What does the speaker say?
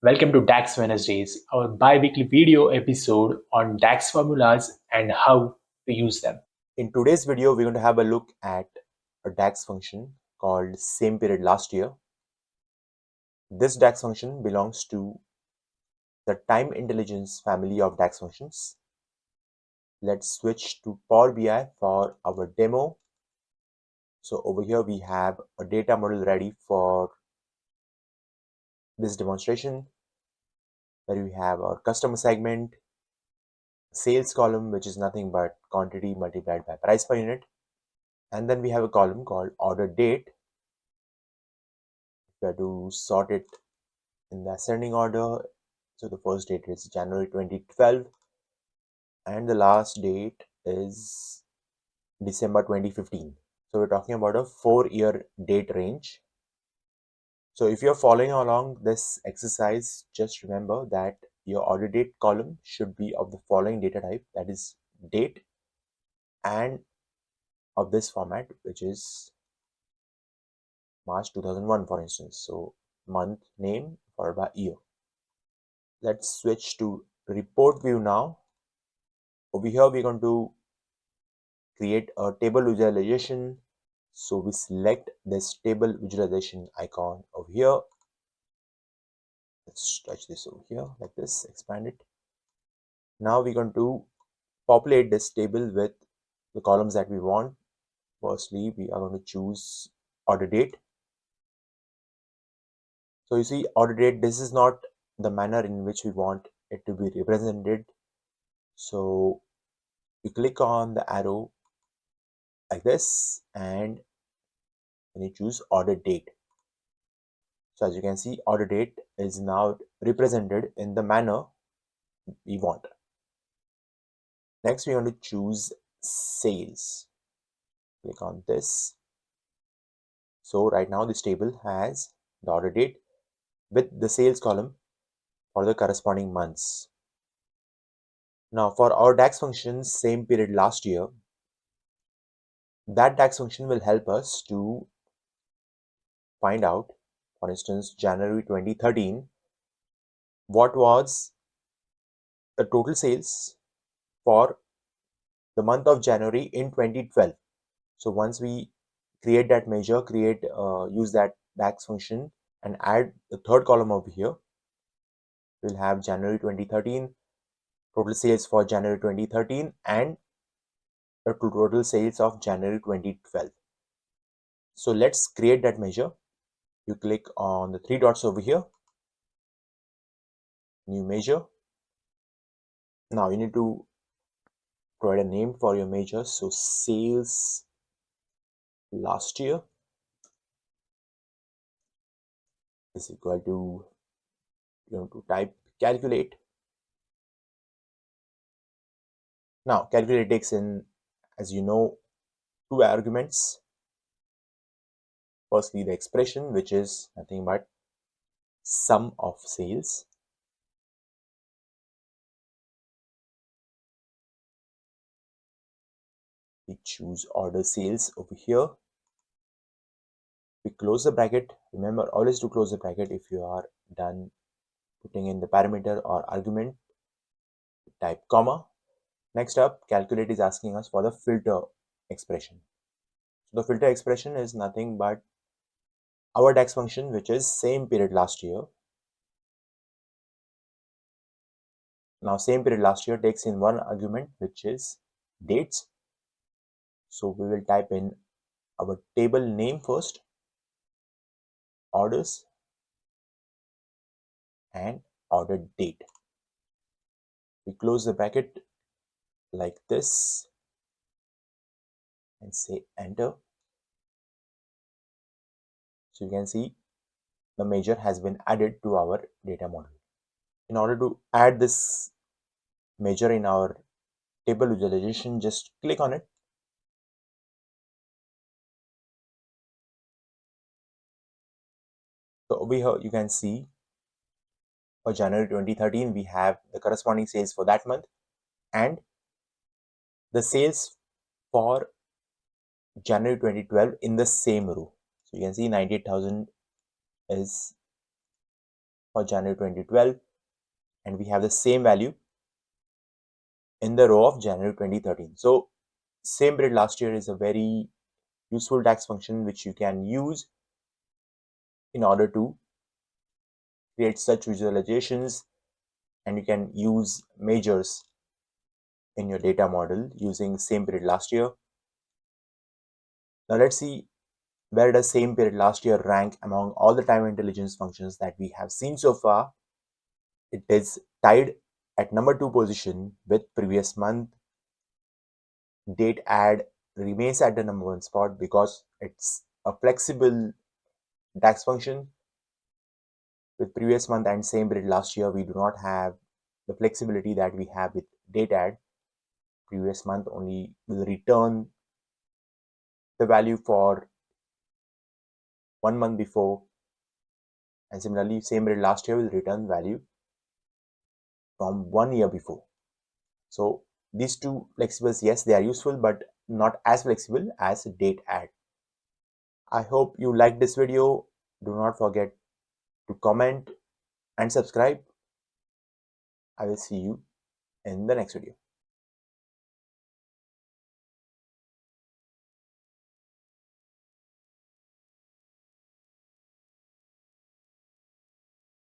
Welcome to DAX Wednesdays, our bi-weekly video episode on DAX formulas and how to use them. In today's video, we're going to have a look at a DAX function called SAMEPERIODLASTYEAR. This DAX function belongs to the time intelligence family of DAX functions. Let's switch to Power BI for our demo. So over here, we have a data model ready for this demonstration, where we have our customer segment, sales column, which is nothing but quantity multiplied by price per unit. And then we have a column called order date. We have to sort it in the ascending order. So the first date is January 2012 and the last date is December 2015. So we're talking about a 4-year date range. So if you're following along this exercise, just remember that your order date column should be of the following data type, that is date and of this format, which is March 2001, for instance. So month, name followed by year. Let's switch to report view now. Over here, we're going to create a table visualization. So we select this table visualization icon over here. Let's touch this over here like this, expand it. Now we're going to populate this table with the columns that we want. Firstly, we are going to choose order date. So you see order date, this is not the manner in which we want it to be represented. So you click on the arrow like this and then you choose order date. So as you can see, order date is now represented in the manner we want. Next, we want to choose sales. Click on this. So right now this table has the order date with the sales column for the corresponding months. Now for our DAX function, same period last year, that DAX function will help us to find out, for instance, January 2013, what was the total sales for the month of January in 2012. So once we create that measure, use that DAX function and add the third column over here, we'll have January 2013, total sales for January 2013 and the total sales of January 2012. So let's create that measure. You click on the 3 dots over here, new measure. Now you need to provide a name for your measure. So sales last year is equal to, you have to type calculate. Now calculate takes in, as you know, 2 arguments. Firstly, the expression, which is nothing but sum of sales. We choose order sales over here. We close the bracket. Remember always to close the bracket if you are done putting in the parameter or argument. Type comma. Next up, calculate is asking us for the filter expression. So the filter expression is nothing but our DAX function, which is same period last year. Now same period last year takes in one argument, which is dates. So we will type in our table name first, orders, and order date. We close the bracket like this and say enter. So you can see the measure has been added to our data model. In order to add this measure in our table visualization, just click on it. So over here you can see for January 2013 we have the corresponding sales for that month and the sales for January 2012 in the same row. So you can see 98,000 is for January 2012, and we have the same value in the row of January 2013. So same period last year is a very useful DAX function which you can use in order to create such visualizations, and you can use measures in your data model using same period last year. Now let's see, where does same period last year rank among all the time intelligence functions that we have seen so far. It is tied at number 2 position with previous month. Date add remains at the number 1 spot because it's a flexible DAX function. With previous month and same period last year, we do not have the flexibility that we have with date add. Previous month only will return the value for 1 month before, and similarly same period last year will return value from 1 year before. So these two flexibles, yes, they are useful, but not as flexible as date add. I hope you liked this video. Do not forget to comment and subscribe. I will see you in the next video.